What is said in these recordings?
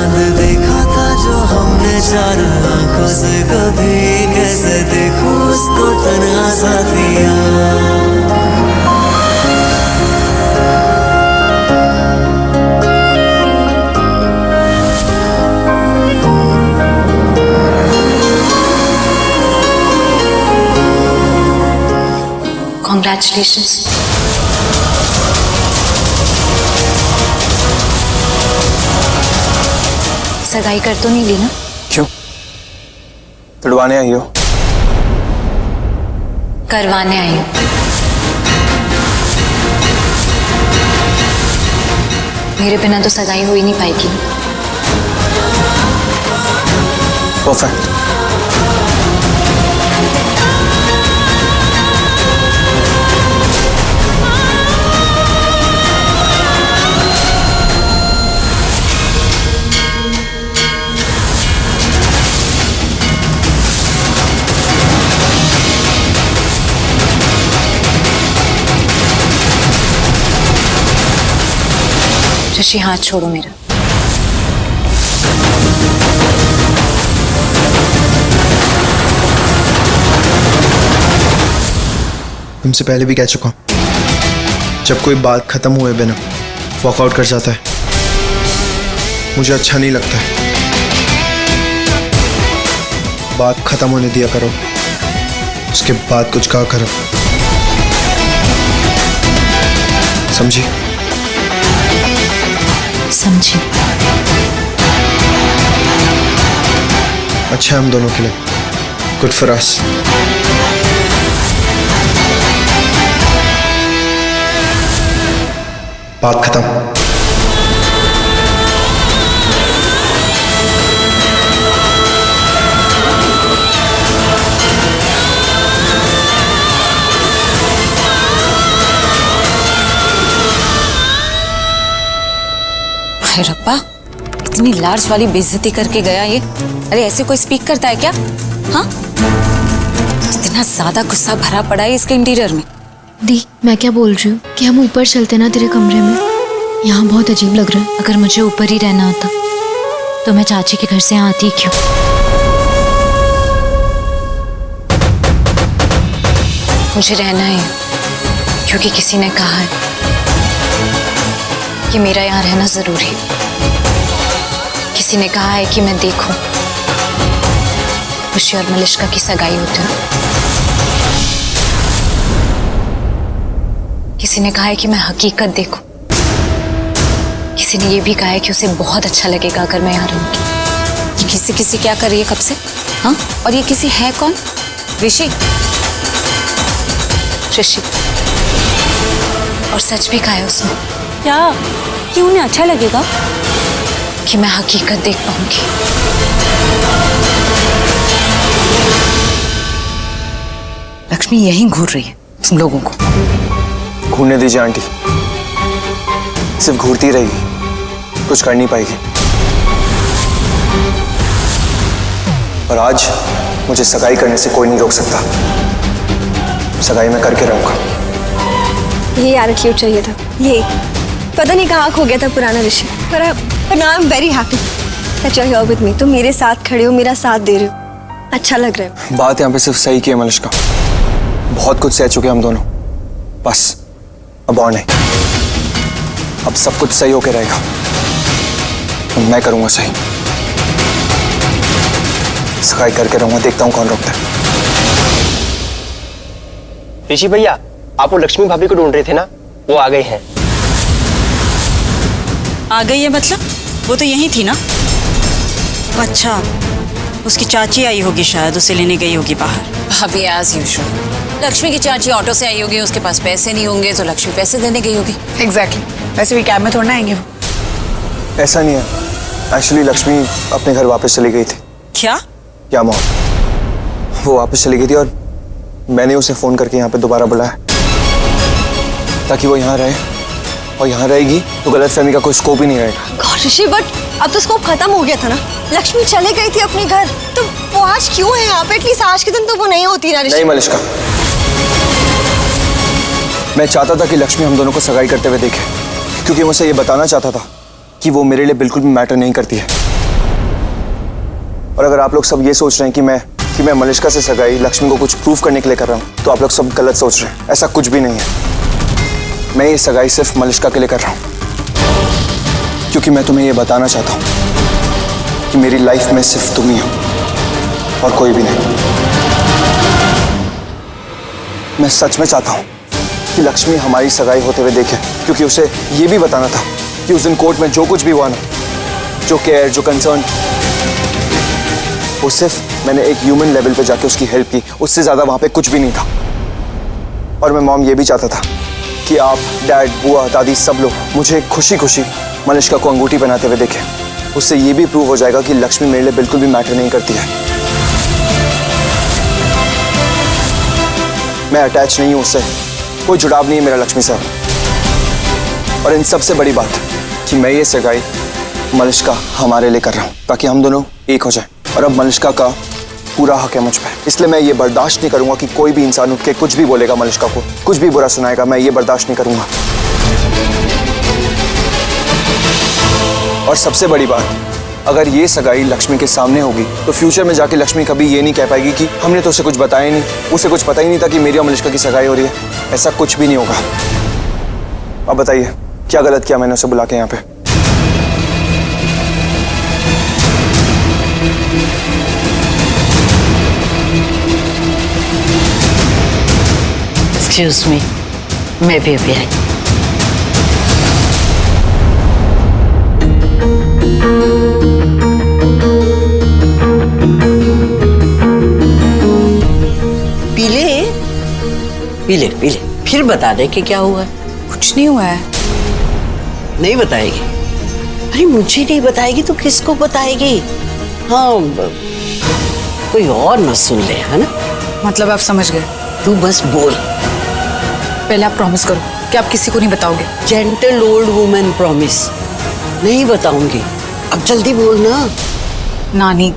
चांद देखा था जो हमने चार आंखों से, कभी कैसे देखूं उसको तन्हा साथिया। Congratulations. सगाई कर तो नहीं ली ना? क्यों? तुड़वाने आई हो? करवाने आई हूँ। मेरे बिना तो सगाई हो ही नहीं पाएगी। परफेक्ट। शशि, हाथ छोड़ो मेरा। तुमसे पहले भी कह चुका हूं, जब कोई बात खत्म हुए बिना वॉकआउट कर जाता है मुझे अच्छा नहीं लगता है। बात खत्म होने दिया करो, उसके बाद कुछ कहा करो, समझी? समझी। अच्छा है हम दोनों के लिए, गुड फॉर अस। बात खत्म। अरे रब्बा, इतनी लार्ज वाली बेइज्जती करके गया ये। अरे ऐसे कोई स्पीक करता है क्या? हाँ, इतना ज्यादा गुस्सा भरा पड़ा है इसके इंटीरियर में। दी, मैं क्या बोल रही हूँ कि हम ऊपर चलते ना तेरे कमरे में, यहाँ बहुत अजीब लग रहा है। अगर मुझे ऊपर ही रहना होता तो मैं चाची के घर से यहाँ आती क्यों? मुझे रहना है क्योंकि किसी ने कहा है कि मेरा यहाँ रहना जरूरी है। किसी ने कहा है कि मैं देखूं खुशी और मलिश्का की सगाई होती है। किसी ने कहा है कि मैं हकीकत देखूं। किसी ने ये भी कहा है कि उसे बहुत अच्छा लगेगा अगर मैं यहाँ रहूंगी। ये किसी किसी क्या कर रही है कब से? हाँ, और ये किसी है कौन? ऋषि। ऋषि। और सच भी कहा है उसने। क्या? क्यों उन्हें अच्छा लगेगा? कि मैं हकीकत देख पाऊंगी। लक्ष्मी यहीं घूर रही है तुम लोगों को। घूरने दीजिए आंटी, सिर्फ घूरती रहेगी, कुछ कर नहीं पाएगी। और आज मुझे सगाई करने से कोई नहीं रोक सकता। सगाई मैं करके रहूंगा। ये एटीट्यूड चाहिए था। ये पता नहीं कहाँ खो गया था पुराना ऋषि। पर now I am very happy that you are here with me. तुम मेरे साथ खड़े हो, मेरा साथ दे रहे हो, अच्छा लग रहा है। बात यहाँ पे सिर्फ सही की है मलिश्का। बहुत कुछ सह चुके हम दोनों, बस अब और नहीं। अब सब कुछ सही होके रहेगा। मैं करूंगा सही। सगाई करके रहूंगा, देखता हूं कौन रोकता है। ऋषि भैया, आप वो लक्ष्मी भाभी को ढूंढ रहे थे ना, वो आ गई हैं। आ गई है मतलब? वो तो यहीं थी ना। अच्छा, उसकी चाची आई होगी शायद, उसे लेने गई होगी बाहर। भाभी एज यूजुअल, लक्ष्मी की चाची ऑटो से आई होगी, उसके पास पैसे नहीं होंगे तो लक्ष्मी पैसे देने गई होगी। एग्जैक्टली। वैसे भी कैब में थोड़ा ना आएंगे वो। ऐसा नहीं है, एक्चुअली लक्ष्मी अपने घर वापस चली गई थी। क्या? क्या मॉम, वो वापस चली गई थी और मैंने उसे फोन करके यहाँ पे दोबारा बुलाया ताकि वो यहाँ रहे, और यहाँ रहेगी तो गलतफहमी का कोई स्कोप ही नहीं रहेगा। ऋषि, बट अब तो स्कोप खत्म हो गया था ना। लक्ष्मी चले गई थी अपने घर, तो वो आज क्यों है यहाँ पे? एटलीस्ट आज के दिन तो वो नहीं होती ना ऋषि। नहीं मलिश्का, मैं चाहता था कि लक्ष्मी हम दोनों को सगाई करते हुए देखे, क्योंकि मैं उसे ये बताना चाहता था कि वो मेरे लिए बिल्कुल भी मैटर नहीं करती है। और अगर आप लोग सब ये सोच रहे हैं कि मैं मलिष्का से सगाई लक्ष्मी को कुछ प्रूव करने के लिए कर रहा हूँ, तो आप लोग सब गलत सोच रहे हैं। ऐसा कुछ भी नहीं है। मैं ये सगाई सिर्फ मलिष्का के लिए कर रहा हूँ, क्योंकि मैं तुम्हें ये बताना चाहता हूँ कि मेरी लाइफ में सिर्फ तुम ही हो और कोई भी नहीं। मैं सच में चाहता हूँ कि लक्ष्मी हमारी सगाई होते हुए देखे, क्योंकि उसे ये भी बताना था कि उस दिन कोर्ट में जो कुछ भी हुआ ना, जो केयर, जो कंसर्न, वो सिर्फ मैंने एक ह्यूमन लेवल पे जाके उसकी हेल्प की, उससे ज्यादा वहां पे कुछ भी नहीं था। और मैं मॉम ये भी चाहता था कि आप, डैड, बुआ, दादी सब लोग मुझे खुशी खुशी मलिष्का को अंगूठी पहनाते हुए देखें। उससे ये भी प्रूव हो जाएगा कि लक्ष्मी मेरे लिए बिल्कुल भी मैटर नहीं करती है। मैं अटैच नहीं हूं उससे, कोई जुड़ाव नहीं है मेरा लक्ष्मी से। और इन सबसे बड़ी बात कि मैं ये सगाई मलिष्का हमारे लिए कर रहा हूं, ताकि हम दोनों एक हो जाएं। और अब मलिष्का का पूरा हक है मुझ पे, इसलिए मैं ये बर्दाश्त नहीं करूंगा कि कोई भी इंसान उठ के कुछ भी बोलेगा मलिष्का को, कुछ भी बुरा सुनाएगा। मैं ये बर्दाश्त नहीं करूंगा। और सबसे बड़ी बात, अगर ये सगाई लक्ष्मी के सामने होगी तो फ्यूचर में जाके लक्ष्मी कभी ये नहीं कह पाएगी कि हमने तो उसे कुछ बताया नहीं, उसे कुछ पता ही नहीं था कि मेरी और मलिष्का की सगाई हो रही है। ऐसा कुछ भी नहीं होगा। अब बताइए क्या गलत किया मैंने उसे बुला के यहाँ पे? एक्सक्यूज मी, मैं भी अभी आई। पीले पीले फिर बता दे कि क्या हुआ। कुछ नहीं हुआ है। नहीं बताएगी? अरे मुझे नहीं बताएगी तो किसको बताएगी? हाँ, कोई और न सुन ले, है ना? मतलब आप समझ गए? तू बस बोल। पहले आप प्रॉमिस करो कि आप किसी को नहीं बताओगे। जेंटल ओल्ड वुमन प्रॉमिस, नहीं बताऊंगी। अब जल्दी बोल ना। नानी,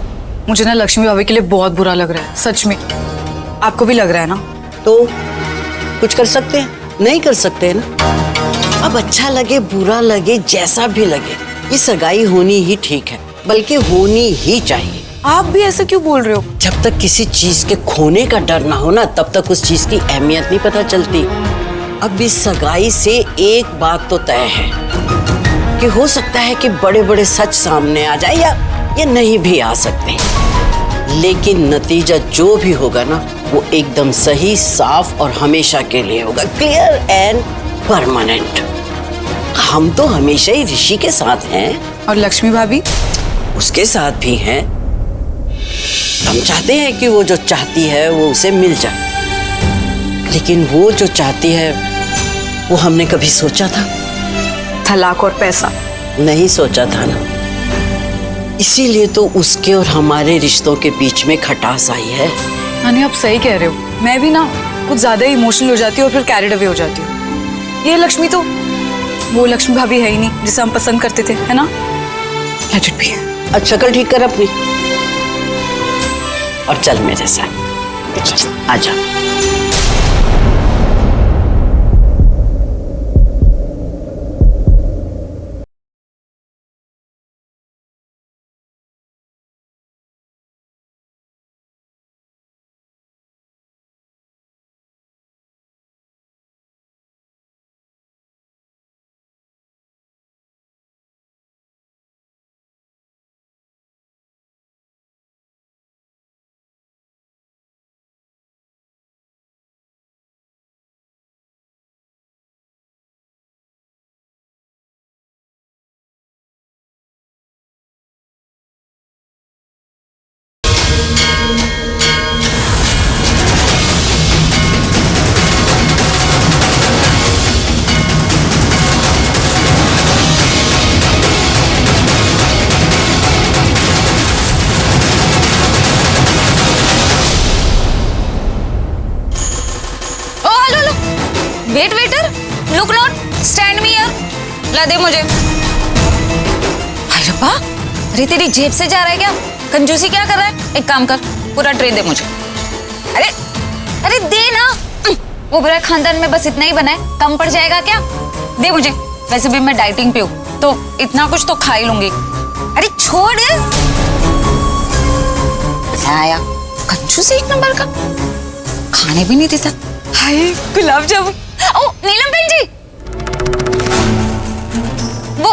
मुझे ना लक्ष्मी भाभी के लिए बहुत बुरा लग रहा है, सच में। आपको भी लग रहा है ना? तो कुछ कर सकते हैं? नहीं कर सकते हैं ना। अब अच्छा लगे बुरा लगे जैसा भी लगे, ये सगाई होनी ही ठीक है, बल्कि होनी ही चाहिए। आप भी ऐसा क्यों बोल रहे हो? जब तक किसी चीज के खोने का डर ना हो ना, तब तक उस चीज की अहमियत नहीं पता चलती। अब इस सगाई से एक बात तो तय है कि हो सकता है कि बड़े बड़े सच सामने आ जाए या नहीं भी आ सकते, लेकिन नतीजा जो भी होगा ना, वो एकदम सही, साफ और हमेशा के लिए होगा, क्लियर एंड परमानेंट। हम तो हमेशा ही ऋषि के साथ हैं। और लक्ष्मी भाभी? उसके साथ भी हैं। हम चाहते हैं कि वो जो चाहती है वो उसे मिल जाए, लेकिन वो जो चाहती है वो हमने कभी सोचा था? तलाक और पैसा? नहीं सोचा था ना। इसीलिए तो उसके और हमारे रिश्तों के बीच में खटास आई है। नानी, आप सही कह रहे हो। मैं भी ना कुछ ज्यादा इमोशनल हो जाती हूँ और फिर कैरिड अवे हो जाती हूँ। ये लक्ष्मी तो वो लक्ष्मी भाभी है ही नहीं जिसे हम पसंद करते थे, है ना? Let it be. अच्छा, शक्ल ठीक कर अपनी और चल मेरे साथ। आजा। Wait waiter, look not, stand me here. ला दे मुझे। अरे रब्बा, अरे तेरी जेब से जा रहा है क्या? कंजूसी क्या कर रहा है? एक काम कर, पूरा ट्रे दे मुझे। अरे अरे दे ना। वो बुरा खानदान में बस इतना ही बना है, कम पड़ जाएगा क्या? दे मुझे। वैसे भी मैं डाइटिंग पे हूँ तो इतना कुछ तो खा ही लूंगी। अरे छोड़। आया कंजूस एक नंबर का, खाने भी नहीं देता। हाय गुलाब जामुन। ओ नीलम बहन जी, वो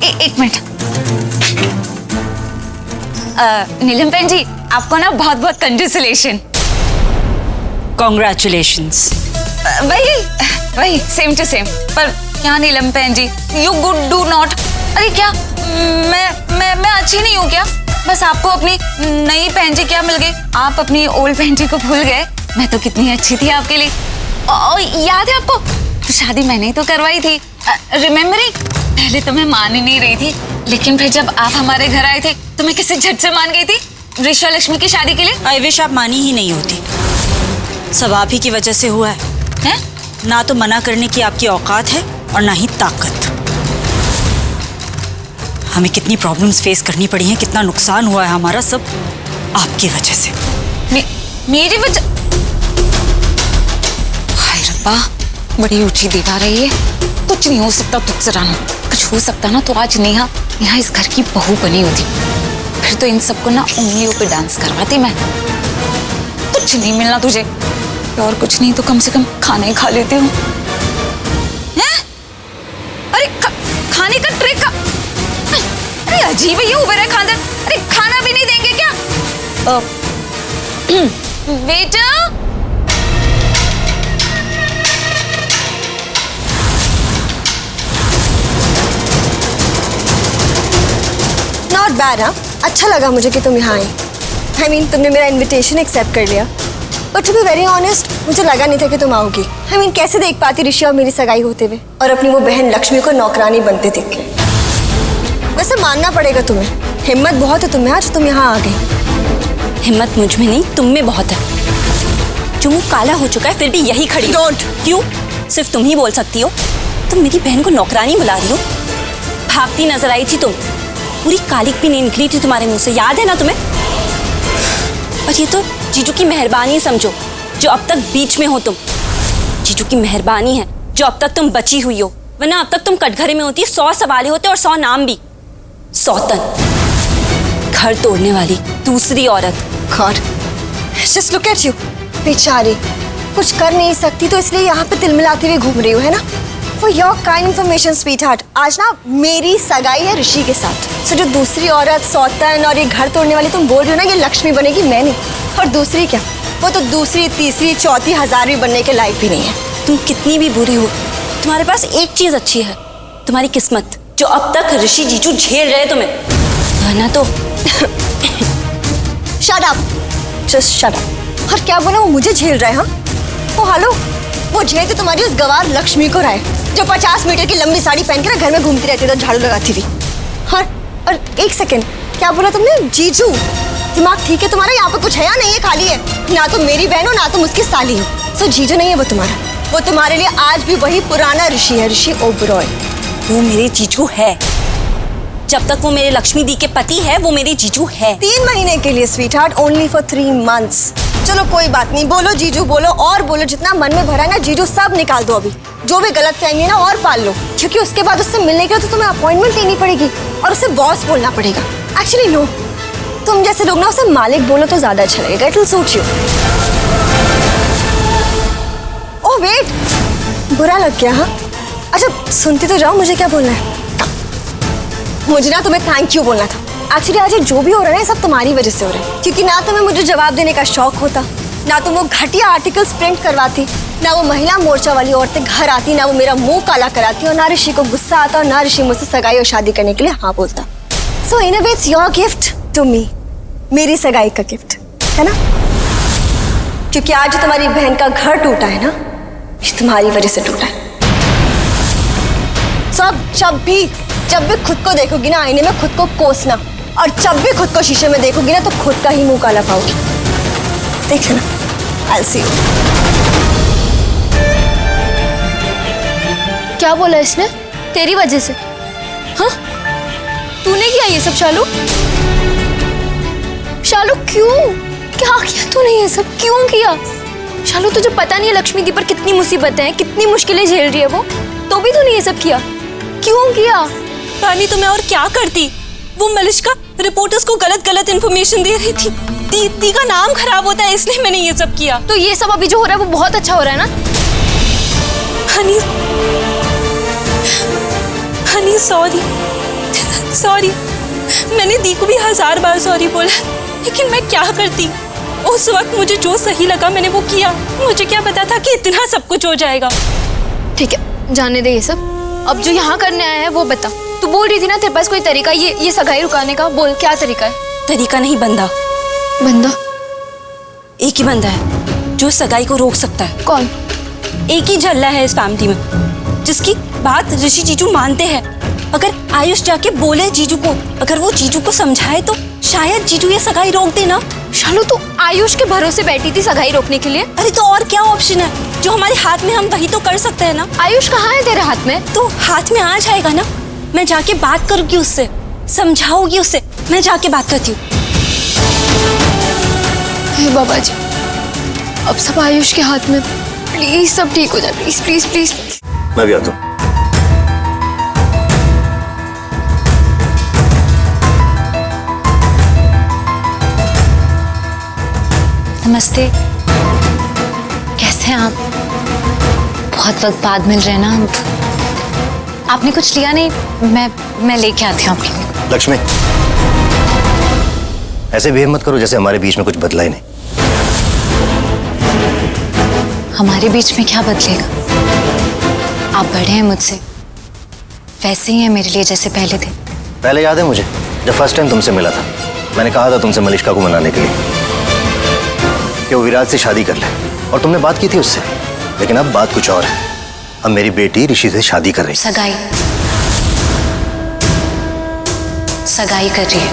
एक मिनट। नीलम बहन जी, आपको ना बहुत बहुत कंग्रेचुलेशन। कॉन्ग्रेचुलेशंस। वही सेम टू सेम। पर क्या नीलम बहन जी, यू गुड डू नॉट। अरे क्या मैं अच्छी नहीं हूँ क्या? बस आपको अपनी नई बहन जी क्या मिल गई, आप अपनी ओल्ड बहन जी को भूल गए। मैं तो कितनी अच्छी थी आपके लिए। याद है आपको, शादी मैंने ही तो करवाई थी, रिमेम्बरिंग? पहले तो मैं मान ही नहीं रही थी, लेकिन फिर जब आप हमारे घर आए थे तो मैं किसी झट से मान गई थी ऋषि और लक्ष्मी की शादी के लिए। आई विश आप मानी ही नहीं होती। सब आप ही की वजह से हुआ है? ना तो मना करने की आपकी औकात है और ना ही ताकत। हमें कितनी प्रॉब्लम्स फेस करनी पड़ी हैं, कितना नुकसान हुआ है हमारा, सब आपकी वजह से। मेरी वजह? हाय रब्बा, बड़ी ऊंची दीवार है ये। कुछ नहीं हो सकता तुझसे रानू, कुछ हो सकता ना तो आज नेहा यहाँ इस घर की बहू बनी होती, फिर तो इन सबको ना उंगलियों पे डांस करवाती मैं। कुछ नहीं मिलना तुझे, और कुछ नहीं तो कम से कम खाना ही खा लेती हूँ। अरे खाने का ट्रिक का, अरे अजीब है ये उबर है खानदान। अरे खाना भी नहीं देंगे क्या? बेटा नॉट बैड। हाँ, अच्छा लगा मुझे कि तुम यहाँ आई। I mean, तुमने मेरा इनविटेशन एक्सेप्ट कर लिया। But to be very honest, मुझे लगा नहीं था कि तुम आओगी। I mean, कैसे देख पाती ऋषि और मेरी सगाई होते हुए और अपनी वो बहन लक्ष्मी को नौकरानी बनते देख के। वैसे मानना पड़ेगा तुम्हें, हिम्मत बहुत है तुम्हें आज तुम यहाँ आ गई। हिम्मत मुझ में नहीं, तुम में बहुत है। जो मुंह काला हो चुका है फिर भी यही खड़ी। डोंट। क्यों? सिर्फ तुम ही बोल सकती हो। तुम मेरी बहन को नौकरानी बुला रही हो? भागती नजर आई थी तुम, पूरी कालिक भी नहीं निकली थी तुम्हारे मुंह से, याद है ना तुम्हें? और ये तो जीजू की मेहरबानी समझो जो अब तक बीच में हो तुम। जीजू की मेहरबानी है जो अब तक तुम बची हुई हो, वरना अब तक तुम कटघरे में होती 100 सवाले होते और 100 नाम भी। सौतन, घर तोड़ने वाली दूसरी औरत। God, just look at you, बेचारी, कुछ कर नहीं सकती तो इसलिए यहाँ पे तिलमिलाती हुई घूम रही हो, है ना? For your kind information, sweetheart, आज ना मेरी सगाई है ऋषि के साथ। So जो दूसरी औरत सौतन और ये घर तोड़ने वाली तुम बोल रही हो ना, ये लक्ष्मी बनेगी, मैं नहीं। और दूसरी क्या, वो तो दूसरी तीसरी चौथी हजारवीं बनने के लायक भी नहीं है। तुम कितनी भी बुरी हो, तुम्हारे पास एक चीज अच्छी है, तुम्हारी किस्मत, जो अब तक ऋषि जीजू झेल रहे तुम्हें, वरना तो Shut up, just shut up। और क्या बोला, वो मुझे झेल रहा है? हाँ, वो हेलो, वो झेल तो तुम्हारी उस गवार लक्ष्मी को रहा है जो 50 मीटर की लंबी साड़ी पहन के ना घर में घूमती रहती थी, झाड़ू लगाती थी। और एक सेकंड, क्या बोला तुमने? जीजू, दिमाग ठीक है तुम्हारा? यहाँ पे कुछ है या नहीं है? खाली है। ना तो मेरी बहन हो ना तुम उसकी साली हो। सो जीजू नहीं है वो तुम्हारा, वो तुम्हारे लिए आज भी वही पुराना ऋषि है, ऋषि ओबरॉय। वो मेरे जीजू है, जब तक वो मेरे लक्ष्मी दी के पति है वो मेरे जीजू है। 3 महीने के लिए स्वीटहार्ट, ओनली फॉर 3 months। चलो कोई बात नहीं, बोलो जीजू, बोलो और बोलो, जितना मन में भरा है ना जीजू सब निकाल दो। अभी जो भी गलत फहमी है ना और पाल लो, क्योंकि उसके बाद उससे मिलने के लिए तो तुम्हें अपॉइंटमेंट लेनी पड़ेगी और उससे बॉस बोलना पड़ेगा। एक्चुअली नो, तुम जैसे लोग ना उसे मालिक बोलो तो ज्यादा अच्छा लगेगा, it will suit you. Oh wait, बुरा लग गया? हाँ, अच्छा सुनती तो जाओ, मुझे क्या बोलना है? मुझे ना तुम्हें थैंक यू बोलना था। एक्चुअली आज जो भी हो रहा है ना सब तुम्हारी वजह से हो रहा है, क्योंकि ना तुम्हें मुझे जवाब देने का शौक होता, ना तुम वो घटिया आर्टिकल्स प्रिंट करवाती, ना वो महिला मोर्चा वाली औरतें घर आती, ना वो मेरा मुंह काला कराती, और ना ऋषि को गुस्सा आता और ना ऋषि मुझसे सगाई और शादी करने के लिए हाँ बोलता। So in a way it's your gift to me, मेरी सगाई का गिफ्ट है ना? क्योंकि आज जो तुम्हारी बहन का घर टूटा है ना, ये तुम्हारी वजह से टूटा है। सब जब भी खुद को देखोगी ना आईने में, खुद को कोसना, और जब भी खुद को शीशे में देखोगी ना तो खुद का ही मुंह काला पाओगी। देख लेना, I'll see you। क्या बोला इसने? तेरी वजह से? हाँ, तूने किया ये सब शालू? शालू क्यों? क्या किया तूने ये सब? क्यों किया शालू? तुझे पता नहीं है लक्ष्मी दी पर कितनी मुसीबतें हैं, कितनी मुश्किलें झेल रही है वो, तो भी तूने ये सब किया? क्यों किया? रानी तो मैं और क्या करती? वो मलिश्का रिपोर्टर्स को गलत इन्फॉर्मेशन दे रही थी, दी का नाम खराब होता है इसलिए मैंने ये सब किया। तो ये सब अभी जो हो रहा है वो बहुत अच्छा हो रहा है ना। हनी हनी सॉरी सॉरी, मैंने दी को भी 1000 बार सॉरी बोला, लेकिन मैं क्या करती। उस वक्त मुझे जो सही लगा मैंने वो किया। मुझे क्या पता था कि इतना सब कुछ हो जाएगा। ठीक है, जाने दे ये सब। अब जो यहाँ करने आया है वो बता। तू बोल रही थी ना तेरे पास कोई तरीका ये सगाई रुकाने का, बोल क्या तरीका है। तरीका नहीं, बंदा। बंदा? एक ही बंदा है जो सगाई को रोक सकता है। कौन? एक ही झल्ला है इस फैमिली में जिसकी बात ऋषि जीजू मानते हैं। अगर आयुष जाके बोले जीजू को, अगर वो जीजू को समझाए तो शायद जीजू ये सगाई रोक देना। शालू तू आयुष के भरोसे बैठी थी सगाई रोकने के लिए? अरे तो और क्या ऑप्शन है? जो हमारे हाथ में हम वही तो कर सकते हैं ना। आयुष कहाँ है तेरे हाथ में? तो हाथ में आ जाएगा ना। मैं जाके बात करूंगी उससे, समझाऊंगी उससे। मैं जाके बात करती हूँ। हे बाबा जी, अब सब आयुष के हाथ में। प्लीज सब ठीक हो जाए, प्लीज प्लीज प्लीज। मैं भी आता हूँ। नमस्ते, कैसे हैं आप? बहुत वक्त बाद मिल रहे हैं ना हम। आपने कुछ लिया नहीं? मैं लेके आती हूँ आपके लिए। लक्ष्मी, ऐसे बिहेव मत करो जैसे हमारे बीच में कुछ बदला ही नहीं। हमारे बीच में क्या बदलेगा? आप बड़े हैं मुझसे, वैसे ही हैं मेरे लिए जैसे पहले थे। पहले याद है मुझे, जब फर्स्ट टाइम तुमसे मिला था, मैंने कहा था तुमसे मलिष्का को मनाने के लिए कि वो विराज से शादी कर ले, और तुमने बात की थी उससे। लेकिन अब बात कुछ और है। अब मेरी बेटी ऋषि से शादी कर रही है। सगाई कर रही है,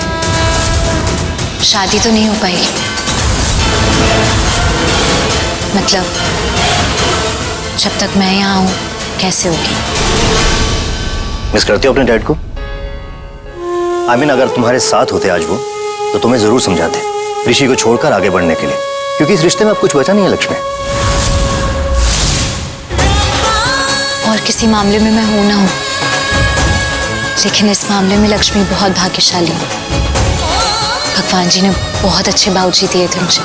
शादी तो नहीं हो पाएगी। मतलब जब तक मैं यहाँ हूँ कैसे होगी? मिस करती हो अपने डैड को? आई मीन, अगर तुम्हारे साथ होते आज वो, तो तुम्हें जरूर समझाते ऋषि को छोड़कर आगे बढ़ने के लिए, क्योंकि इस रिश्ते में अब कुछ बचा नहीं है लक्ष्मी। और किसी मामले में मैं हूं ना हूं, लेकिन इस मामले में लक्ष्मी बहुत भाग्यशाली है। भगवान जी ने बहुत अच्छे बाबूजी दिए थे मुझे।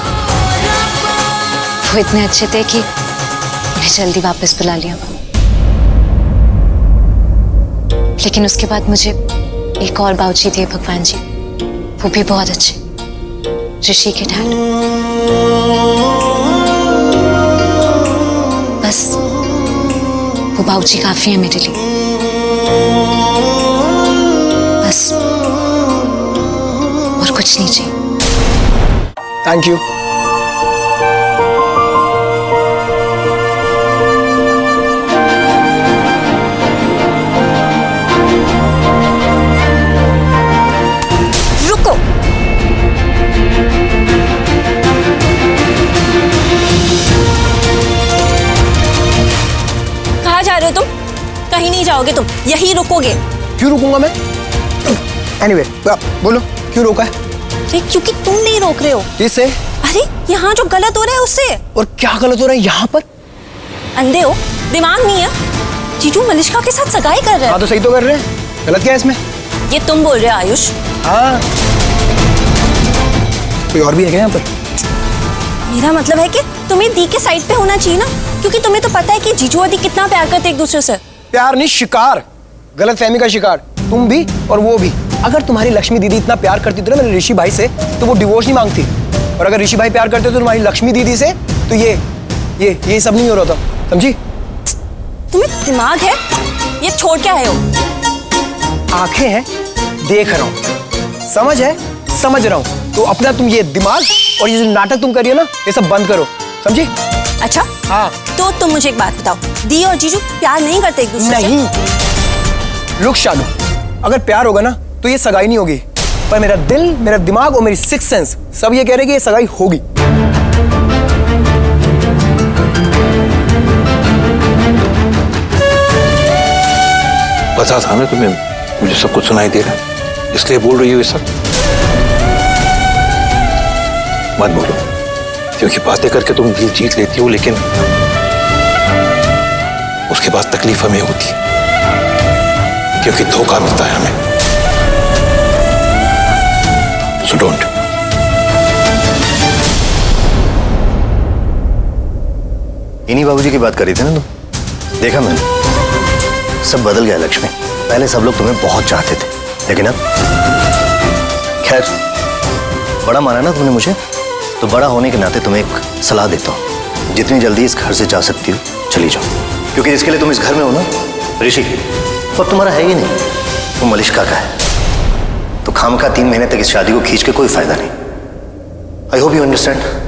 वो इतने अच्छे थे कि उन्हें जल्दी वापस बुला लिया। लेकिन उसके बाद मुझे एक और बाबूजी दिए भगवान जी, वो भी बहुत अच्छे, ऋषि के डैड। बस वो बाबूजी काफी है मेरे लिए। बस और कुछ नहीं चाहिए। Thank you. रुको, कहाँ जा रहे हो तुम? कहीं नहीं जाओगे तुम, यहीं रुकोगे। क्यों रुकूंगा मैं? एनीवे, बोलो क्यों रोका है? अरे क्योंकि तुम नहीं रोक रहे हो। किससे? अरे यहाँ जो गलत हो रहा है उससे। और क्या गलत हो रहा है यहाँ पर? अंधे हो, दिमाग नहीं है। जीजू मलिष्का के साथ सगाई कर रहे हैं। हाँ तो सही तो कर रहे हैं, गलत क्या है इसमें? ये तुम बोल रहे हो आयुष? हाँ, कोई और भी है क्या यहाँ पर? मेरा मतलब है कि तुम्हें दी के साइड पे होना चाहिए ना, क्योंकि तुम्हें तो पता है कि जीजू और दी कितना प्यार करते एक दूसरे से। प्यार नहीं, शिकार, गलत फहमी का शिकार। तुम भी और वो भी। अगर तुम्हारी लक्ष्मी दीदी इतना प्यार करती थी ना मेरे ऋषि भाई से, तो वो डिवोर्स नहीं मांगती। और अगर ऋषि भाई प्यार करते तो तुम्हारी लक्ष्मी दीदी से, तो ये सब नहीं हो रहा था, समझी? तुम्हें दिमाग है? ये छोड़ के आए हो? आंखें हैं, देख रहा हूँ। समझ है, समझ रहा हूँ। तो अपना तुम ये दिमाग और ये जो नाटक तुम कर रही हो ना, ये सब बंद करो, समझी? अच्छा हाँ। तो तुम मुझे एक बात बताओ, दी और जीजू प्यार नहीं करते एक दूसरे से? नहीं। रुक शालू, अगर प्यार होगा ना तो ये सगाई नहीं होगी। पर मेरा दिल, मेरा दिमाग और मेरी सिक्स सेंस सब ये कह रहे हैं कि ये सगाई होगी। पता था ना तुम्हें, मुझे सब कुछ सुनाई दे रहा है, इसलिए बोल रही हो ये सब। मत बोलो, क्योंकि बातें करके तुम दिल जीत लेती हो, लेकिन उसके बाद तकलीफ हमें होती है, क्योंकि धोखा मिलता है हमें। So don't. इन्हीं बाबूजी की बात कर रही थी ना तुम? देखा मैंने, सब बदल गया लक्ष्मी। पहले सब लोग तुम्हें बहुत चाहते थे, लेकिन अब खैर, बड़ा माना ना तुमने मुझे, तो बड़ा होने के नाते तुम्हें एक सलाह देता हूँ। जितनी जल्दी इस घर से जा सकती हो चली जाओ, क्योंकि जिसके लिए तुम इस घर में हो ना, ऋषि, और तुम्हारा है ही नहीं, वो मलिष्का का है। तो खामखा 3 महीने तक इस शादी को खींच के कोई फायदा नहीं। I hope you understand.